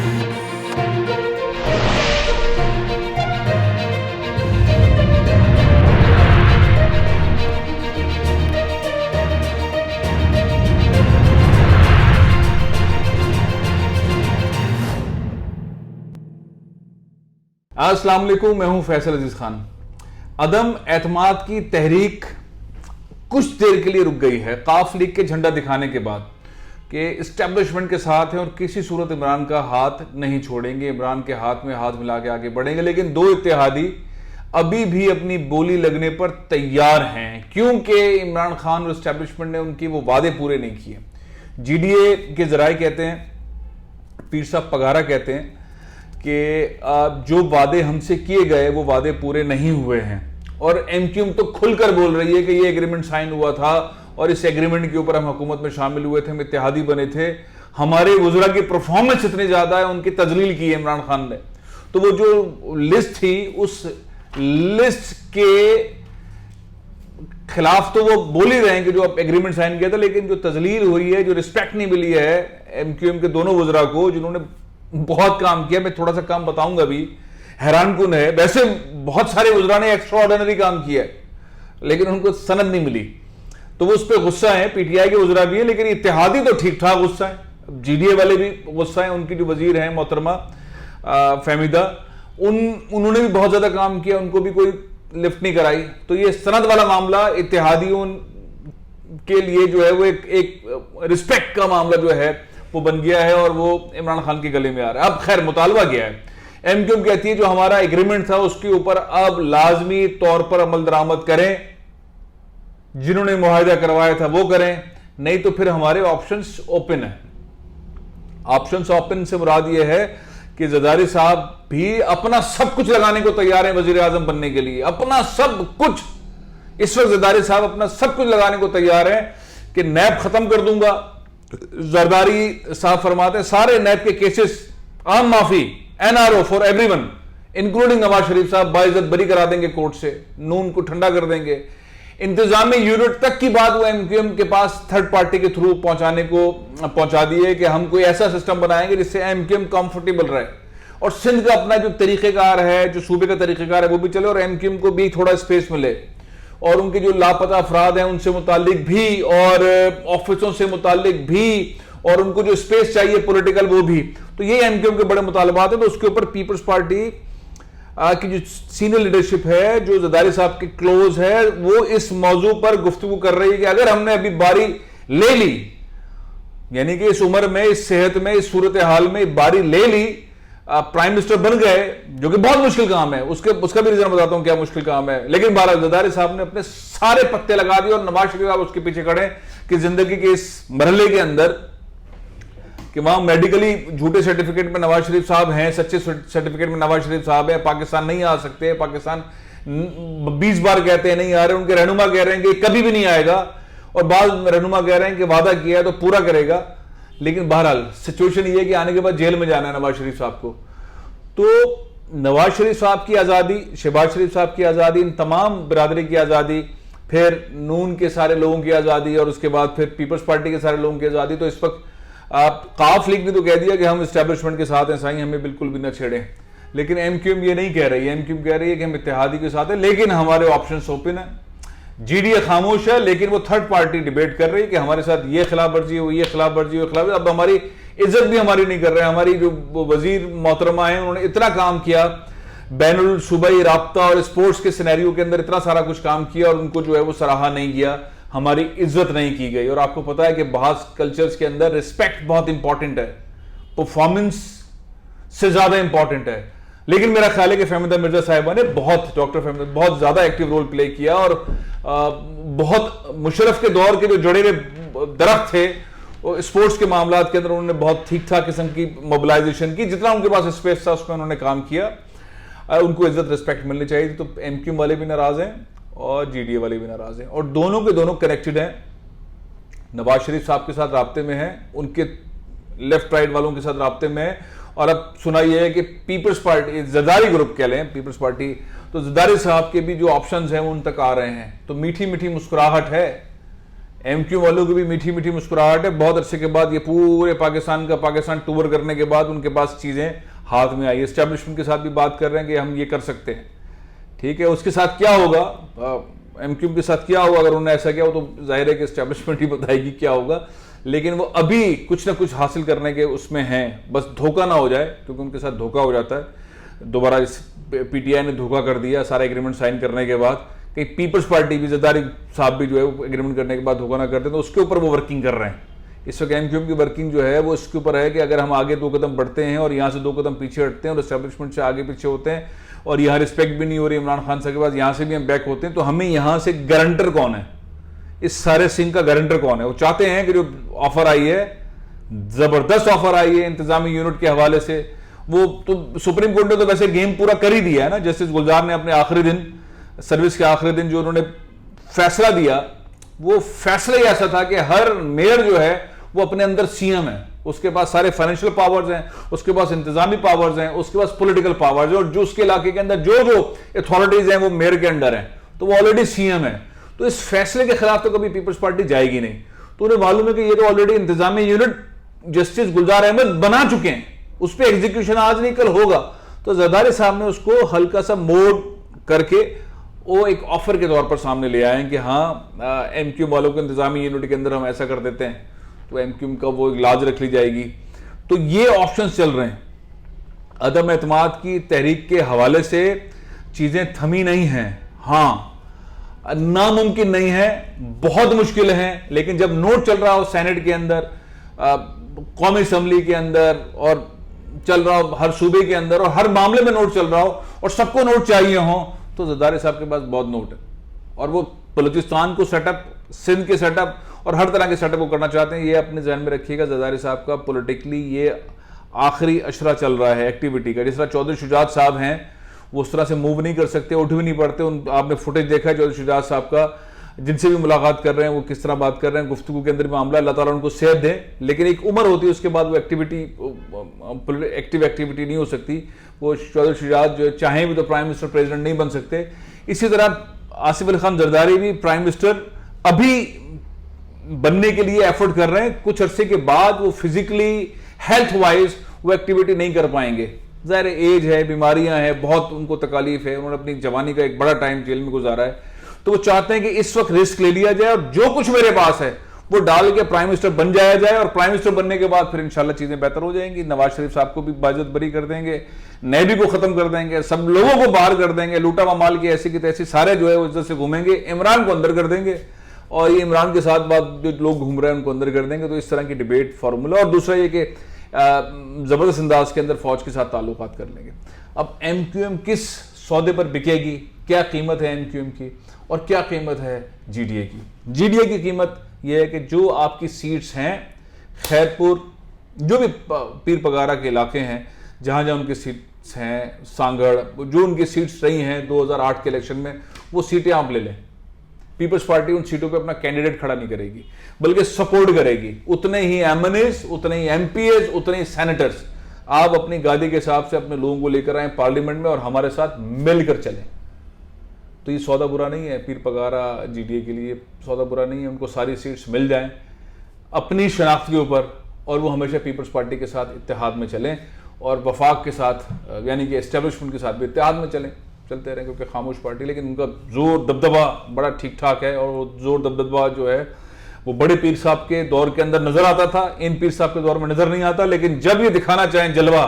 अस्सलाम वालेकुम, मैं हूं फैसल अजीज खान। अदम एतमाद की तहरीक कुछ देर के लिए रुक गई है काफ लीग के झंडा दिखाने के बाद कि इस्टेब्लिशमेंट के साथ है और किसी सूरत इमरान का हाथ नहीं छोड़ेंगे, इमरान के हाथ में हाथ मिला के आगे बढ़ेंगे। लेकिन दो इत्तेहादी अभी भी अपनी बोली लगने पर तैयार हैं, क्योंकि इमरान खान और इस्टेब्लिशमेंट ने उनकी वो वादे पूरे नहीं किए। जीडीए के जराए कहते हैं, पीर साहब पगारा कहते हैं कि जो वादे हमसे किए गए वो वादे पूरे नहीं हुए हैं। और एमक्यूएम तो खुलकर बोल रही है कि ये एग्रीमेंट साइन हुआ था और इस एग्रीमेंट के ऊपर हम हुकूमत में शामिल हुए थे, हम इत्तेहादी बने थे, हमारे वज़रा की परफॉर्मेंस इतनी ज्यादा है, उनकी तजलील की है इमरान खान ने। तो वो जो लिस्ट थी उस लिस्ट के खिलाफ तो वो बोल ही रहे हैं कि जो अब एग्रीमेंट साइन किया था, लेकिन जो तजलील हुई है, जो रिस्पेक्ट नहीं मिली है एमक्यूएम के दोनों वज़रा को जिन्होंने बहुत काम किया, मैं थोड़ा सा काम बताऊंगा भी, हैरानकुन है। वैसे बहुत सारे वज़रा ने एक्स्ट्रा ऑर्डिनरी काम किया है लेकिन उनको सनद नहीं मिली, तो वो उस पर गुस्सा है। पीटीआई के वज़रा भी है, लेकिन इत्तेहादी तो ठीक ठाक गुस्सा है, जीडीए वाले भी गुस्सा है। उनकी जो वजीर हैं मोहतरमा फहमीदा, उन्होंने भी बहुत ज्यादा काम किया, उनको भी कोई लिफ्ट नहीं कराई। तो ये सनद वाला मामला इत्तेहादियों के लिए जो है वो एक रिस्पेक्ट का मामला जो है वो बन गया है और वो इमरान खान के गले में आ रहा है। अब खैर मुतालबा गया है, एमक्यूएम कहती है जो हमारा एग्रीमेंट था उसके ऊपर अब लाजमी तौर पर अमल दरामद करें, जिन्होंने मुआहिदा करवाया था वो करें, नहीं तो फिर हमारे ऑप्शंस ओपन है। ऑप्शंस ओपन से मुराद ये है कि जरदारी साहब भी अपना सब कुछ लगाने को तैयार है वजीर आजम बनने के लिए, अपना सब कुछ। इस वक्त जरदारी साहब अपना सब कुछ लगाने को तैयार है कि नैब खत्म कर दूंगा। जरदारी साहब फरमाते हैं सारे नैब के केसेस आम माफी, NRO for everyone including Nawaz Sharif साहब बाइज्जत बरी करा देंगे कोर्ट से, नून को ठंडा कर देंगे। इंतजामी यूनिट तक की बात वो एमक्यूएम के पास थर्ड पार्टी के थ्रू पहुंचा दी है कि हम कोई ऐसा सिस्टम बनाएंगे जिससे एमक्यूएम कंफर्टेबल रहे और सिंध का अपना जो तरीकेकार है, जो सूबे का तरीकेकार है वो भी चले और एमक्यूएम को भी थोड़ा स्पेस मिले और उनके जो लापता अफराद हैं उनसे मुतालिक भी और ऑफिसों से मुतालिक भी और उनको जो स्पेस चाहिए पॉलिटिकल वो भी। तो ये एमक्यूएम के बड़े मुतालबात हैं। तो उसके ऊपर पीपल्स पार्टी की जो सीनियर लीडरशिप है, जो जरदारी साहब के क्लोज है, वो इस मौजू पर गुफ्तगू कर रही है कि अगर हमने अभी बारी ले ली, यानी कि इस उम्र में, इस सेहत में, इस सूरत हाल में बारी ले ली, प्राइम मिनिस्टर बन गए, जो कि बहुत मुश्किल काम है, उसका भी रीजन बताता हूं क्या मुश्किल काम है। लेकिन बारह जरदारी साहब ने अपने सारे पत्ते लगा दिए और नवाज शरीफ साहब उसके पीछे खड़े कि जिंदगी के इस मरहले के अंदर कि वहां मेडिकली झूठे सर्टिफिकेट में नवाज शरीफ साहब हैं, सच्चे सर्टिफिकेट में नवाज शरीफ साहब हैं, पाकिस्तान नहीं आ सकते, पाकिस्तान 20 बार कहते हैं नहीं आ रहे, उनके रहनुमा कह रहे हैं कि कभी भी नहीं आएगा और बाद रहनुमा कह रहे हैं कि वादा किया है तो पूरा करेगा। लेकिन बहरहाल सिचुएशन ये है कि आने के बाद जेल में जाना है नवाज शरीफ साहब को। तो नवाज शरीफ साहब की आज़ादी, शहबाज शरीफ साहब की आज़ादी, इन तमाम बिरादरी की आज़ादी, फिर नून के सारे लोगों की आज़ादी और उसके बाद फिर पीपल्स पार्टी के सारे लोगों की आज़ादी। तो इस वक्त काफ लीग ने तो कह दिया कि हम इस्टेब्लिशमेंट के साथ हैं, साईं हमें बिल्कुल भी न छेड़ें। लेकिन एमक्यूएम ये नहीं कह रही है, एमक्यूएम कह रही है कि हम इत्तेहादी के साथ हैं लेकिन हमारे ऑप्शंस ओपन है। जीडीए खामोश है, लेकिन वो थर्ड पार्टी डिबेट कर रही है कि हमारे साथ ये खिलाफ वर्जी हो, ये खिलाफ वर्जी हो, खिलाफ। अब हमारी इज्जत भी हमारी नहीं कर रहे हैं। हमारी जो वजीर मोहतरमा है उन्होंने इतना काम किया, बैनुल सूबाई राब्ता और स्पोर्ट्स के सिनेरियो के अंदर इतना सारा कुछ काम किया और उनको जो है वो सराहा नहीं किया, हमारी इज्जत नहीं की गई। और आपको पता है कि बास कल्चर्स के अंदर रिस्पेक्ट बहुत इंपॉर्टेंट है, परफॉर्मेंस से ज्यादा इंपॉर्टेंट है। लेकिन मेरा ख्याल है कि फहमीदा मिर्जा साहिबा ने डॉक्टर फहमीदा बहुत ज्यादा एक्टिव रोल प्ले किया और बहुत मुशर्रफ के दौर के जो जड़े हुए दरख्त थे स्पोर्ट्स के मामला के अंदर उन्होंने बहुत ठीक ठाक किस्म की मोबिलाइजेशन की, जितना उनके पास स्पेस था उसमें उन्होंने काम किया। उनको इज्जत रिस्पेक्ट मिलनी चाहिए थी। तो एमक्यूएम वाले भी नाराज हैं और जीडीए वाले भी नाराज हैं और दोनों के दोनों कनेक्टेड हैं, नवाज शरीफ साहब के साथ राब्ते में हैं, उनके लेफ्ट राइट वालों के साथ राब्ते में है। और अब सुना यह है कि पीपल्स पार्टी, जरदारी ग्रुप कह लें, पीपल्स पार्टी, तो जरदारी साहब के भी जो ऑप्शंस हैं वो उन तक आ रहे हैं। तो मीठी मीठी मुस्कुराहट है एमक्यू वालों की भी मीठी मीठी मुस्कुराहट है। बहुत अरसे के बाद ये पूरे पाकिस्तान टूर करने के बाद उनके पास चीजें हाथ में आई। एस्टैब्लिशमेंट के साथ भी बात कर रहे हैं कि हम ये कर सकते हैं, ठीक है। उसके साथ क्या होगा, एमक्यू के साथ क्या होगा, अगर उन्होंने ऐसा किया हो तो जाहिर है कि एस्टैब्लिशमेंट ही बताएगी क्या होगा। लेकिन वो अभी कुछ ना कुछ हासिल करने के उसमें हैं, बस धोखा ना हो जाए, क्योंकि उनके साथ धोखा हो जाता है। दोबारा पीटीआई ने धोखा कर दिया सारा एग्रीमेंट साइन करने के बाद, कि पीपल्स पार्टी भी, जरदारी साहब भी जो है वो एग्रीमेंट करने के बाद धोखा ना करते, तो उसके ऊपर वो वर्किंग कर रहे हैं। इस वक्त एमक्यूएम की वर्किंग जो है वो इसके ऊपर है कि अगर हम आगे 2 कदम बढ़ते हैं और यहाँ से 2 कदम पीछे हटते हैं और एस्टैब्लिशमेंट से आगे पीछे होते हैं और यहाँ रिस्पेक्ट भी नहीं हो रही इमरान खान साहब के पास, यहाँ से भी हम बैक होते हैं, तो हमें यहाँ से गारंटर कौन है, इस सारे सिंह का गारंटर कौन है। वो चाहते हैं कि जो ऑफर आई है, जबरदस्त ऑफर आई है इंतजामी यूनिट के हवाले से, वो तो सुप्रीम कोर्ट ने तो वैसे गेम पूरा कर ही दिया है ना। जस्टिस गुलजार ने अपने आखिरी दिन, सर्विस के आखिरी दिन जो उन्होंने फैसला दिया, वो फैसला ही ऐसा था कि हर मेयर जो है वो अपने अंदर सीएम है, उसके पास सारे फाइनेंशियल पावर्स हैं, उसके पास इंतजामी पावर्स हैं, उसके पास पॉलिटिकल पावर्स हैं, और जो उसके इलाके के अंदर जो जो अथॉरिटीज हैं वो मेयर के अंडर हैं, तो वो ऑलरेडी सीएम है। तो इस फैसले के खिलाफ तो कभी पीपल्स पार्टी जाएगी नहीं। तो उन्हें मालूम है कि ये तो ऑलरेडी इंतजामी यूनिट जस्टिस गुलजार अहमद बना चुके हैं, उस पर एग्जीक्यूशन आज नहीं कल होगा। तो जरदारी साहब ने उसको हल्का सा मोड़ करके वो एक ऑफर के तौर पर सामने ले आए हैं कि हाँ एमक्यू वालों को इंतजामी यूनिट के अंदर हम ऐसा कर देते हैं तो एमक्यू का वो लाज रख ली जाएगी। तो ये ऑप्शन चल रहे हैं। अदम एतमाद की तहरीक के हवाले से चीजें थमी नहीं हैं, हाँ नामुमकिन नहीं है, बहुत मुश्किल है, लेकिन जब नोट चल रहा हो सेनेट के अंदर, कौमी असम्बली के अंदर, और चल रहा हो हर सूबे के अंदर, और हर मामले में नोट चल रहा हो और सबको नोट चाहिए हो, तो जरदारी साहब के पास बहुत नोट है। और वो बलूचिस्तान को सेटअप, सिंध के सेटअप और हर तरह के सेटअप को करना चाहते हैं। ये अपने जहन में रखिएगा, जरदारी साहब का पॉलिटिकली ये आखिरी अशरा चल रहा है एक्टिविटी का। जिस तरह चौधरी शुजात साहब हैं वो उस तरह से मूव नहीं कर सकते, उठ भी नहीं पड़ते। आपने फुटेज देखा है चौधरी शुजात साहब का, जिनसे भी मुलाकात कर रहे हैं वो किस तरह बात कर रहे हैं, गुफ्तगू के अंदर मामला, अल्लाह ताला उनको सेहत दे। लेकिन एक उम्र होती है, उसके बाद वो एक्टिव एक्टिविटी नहीं हो सकती। वो चौधरी शुजात जो चाहें भी तो प्राइम मिनिस्टर प्रेसिडेंट नहीं बन सकते। इसी तरह आसिफ अली खान जरदारी भी प्राइम मिनिस्टर अभी बनने के लिए एफर्ट कर रहे हैं, कुछ अरसे के बाद वो फिजिकली हेल्थ वाइज वो एक्टिविटी नहीं कर पाएंगे। ज़ाहिर एज है, बीमारियां हैं, बहुत उनको तकालीफ है, उन्होंने अपनी जवानी का एक बड़ा टाइम जेल में गुजारा है। तो वो चाहते हैं कि इस वक्त रिस्क ले लिया जाए और जो कुछ मेरे पास है वो डाल के प्राइम मिनिस्टर बन जाया जाए, और प्राइम मिनिस्टर बनने के बाद फिर इंशाल्लाह चीजें बेहतर हो जाएंगी। नवाज शरीफ साहब को भी बाजत बरी कर देंगे, नेबी को खत्म कर देंगे, सब लोगों को बाहर कर देंगे, लूटा ममाल की ऐसी की तैसी सारे जो है वो इज्जत से घूमेंगे, इमरान को अंदर कर देंगे, और ये इमरान के साथ बात जो लोग घूम रहे हैं उनको अंदर कर देंगे। तो इस तरह की डिबेट फार्मूला। और दूसरा ये कि जबरदस्त अंदाज के अंदर फौज के साथ ताल्लुकात कर लेंगे। अब एमक्यूएम किस सौदे पर बिकेगी, क्या कीमत है एमक्यूएम की और क्या कीमत है जीडीए की। जीडीए की कीमत यह है कि जो आपकी सीट्स हैं खैरपुर, जो भी पीर पगारा के इलाके हैं जहां जहां उनकी सीट्स हैं, सांगड़, जो उनकी सीट्स रही हैं 2008 के इलेक्शन में, वो सीटें आप ले लें। पीपल्स पार्टी उन सीटों पे अपना कैंडिडेट खड़ा नहीं करेगी, बल्कि सपोर्ट करेगी। उतने ही एमएनएस, उतने ही एमपीएस, उतने ही सेनेटर्स आप अपनी गादी के हिसाब से अपने लोगों को लेकर आए पार्लियामेंट में और हमारे साथ मिलकर चलें। तो ये सौदा बुरा नहीं है पीर पगारा जीडीए के लिए, सौदा बुरा नहीं है। उनको सारी सीट्स मिल जाएं अपनी शनाख्त के ऊपर, और वो हमेशा पीपल्स पार्टी के साथ इत्तेहाद में चलें, और वफाक के साथ यानी कि एस्टेब्लिशमेंट के साथ भी इत्तेहाद में चलते रहें, क्योंकि खामोश पार्टी, लेकिन उनका जोर दबदबा बड़ा ठीक ठाक है। और वो जोर दबदबा जो है वो बड़े पीर साहब के दौर के अंदर नजर आता था, इन पीर साहब के दौर में नजर नहीं आता। लेकिन जब ये दिखाना चाहें जलवा,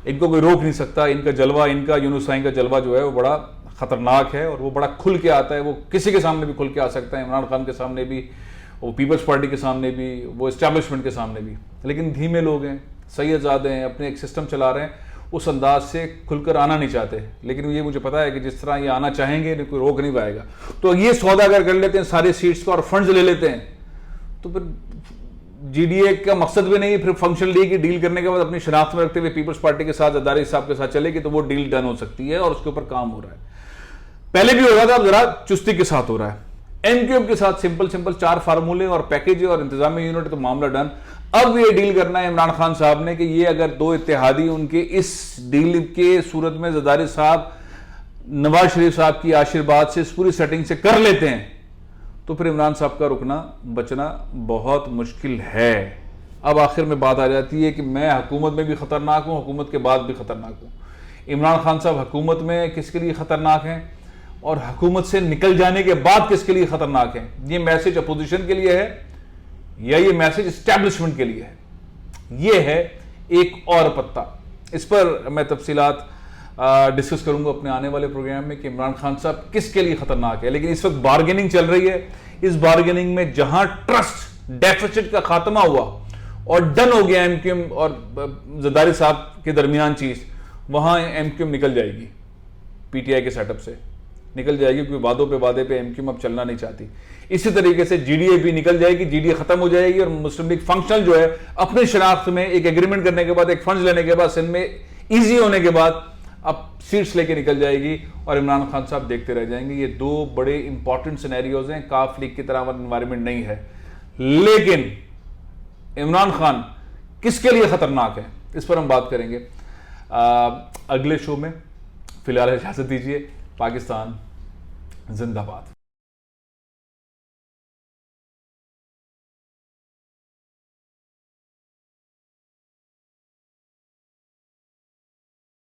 इनको कोई रोक नहीं सकता। इनका जलवा, इनका यूनुसाइन का जलवा जो है वो बड़ा खतरनाक है, और वो बड़ा खुल के आता है। वो किसी के सामने भी खुल के आ सकता है, इमरान खान के सामने भी, वो पीपल्स पार्टी के सामने भी, वो एस्टैब्लिशमेंट के सामने भी। लेकिन धीमे लोग हैं, सैयदजादे हैं, अपने एक सिस्टम चला रहे हैं, उस अंदाज से खुलकर आना नहीं चाहते। लेकिन ये मुझे पता है कि जिस तरह ये आना चाहेंगे कोई रोक नहीं पाएगा। तो ये सौदा अगर कर लेते हैं सारी सीट्स का और फंड्स ले लेते हैं, तो फिर जीडीए का मकसद भी नहीं, फिर फंक्शन ली की डील करने के बाद अपनी शनाख्त में रखते हुए पीपल्स पार्टी के साथ, जरदारी साहब के साथ चलेगी, तो वो डील डन हो सकती है और उसके ऊपर काम हो रहा है। पहले भी हो रहा था, अब जरा चुस्ती के साथ हो रहा है। एमक्यूएम के साथ सिंपल 4 फार्मूले और पैकेज और इंतजामी यूनिट, तो मामला डन। अब ये डील करना है इमरान खान साहब ने कि ये अगर 2 इत्तेहादी उनके इस डील के सूरत में जरदारी साहब नवाज शरीफ साहब की आशीर्वाद से इस पूरी सेटिंग से कर लेते हैं, तो फिर इमरान साहब का रुकना बचना बहुत मुश्किल है। अब आखिर में बात आ जाती है कि मैं हुकूमत में भी ख़तरनाक हूँ, हुकूमत के बाद भी ख़तरनाक हूँ। इमरान खान साहब हुकूमत में किसके लिए ख़तरनाक हैं और हुकूमत से निकल जाने के बाद किसके लिए ख़तरनाक हैं? ये मैसेज अपोजिशन के लिए है या ये मैसेज इस्टेब्लिशमेंट के लिए है? ये है एक और पत्ता। इस पर मैं तफसीलात डिस्कस करूंगा अपने आने वाले प्रोग्राम में कि इमरान खान साहब किसके लिए खतरनाक है। लेकिन इस वक्त बार्गेनिंग चल रही है। इस बार्गेनिंग में जहां ट्रस्ट डेफिसिट का खात्मा हुआ और डन हो गया एमक्यूएम और जरदारी साहब के दरमियान चीज, वहां एमक्यूएम निकल जाएगी, पीटीआई के सेटअप से निकल जाएगी, क्योंकि वादों पे वादे पे एमक्यूएम अब चलना नहीं चाहती। इसी तरीके से जीडीए भी निकल जाएगी, जीडीए खत्म हो जाएगी और मुस्लिम लीग फंक्शनल जो है अपने शनाख्त में एक एग्रीमेंट करने के बाद, एक फंड लेने के बाद, सिंध में ईजी होने के बाद अब सीट्स लेके निकल जाएगी और इमरान खान साहब देखते रह जाएंगे। ये दो बड़े इंपॉर्टेंट सिनेरियोज हैं। काफ लीग की तरह एनवायरमेंट नहीं है, लेकिन इमरान खान किसके लिए खतरनाक है इस पर हम बात करेंगे अगले शो में। फिलहाल इजाजत दीजिए। पाकिस्तान जिंदाबाद।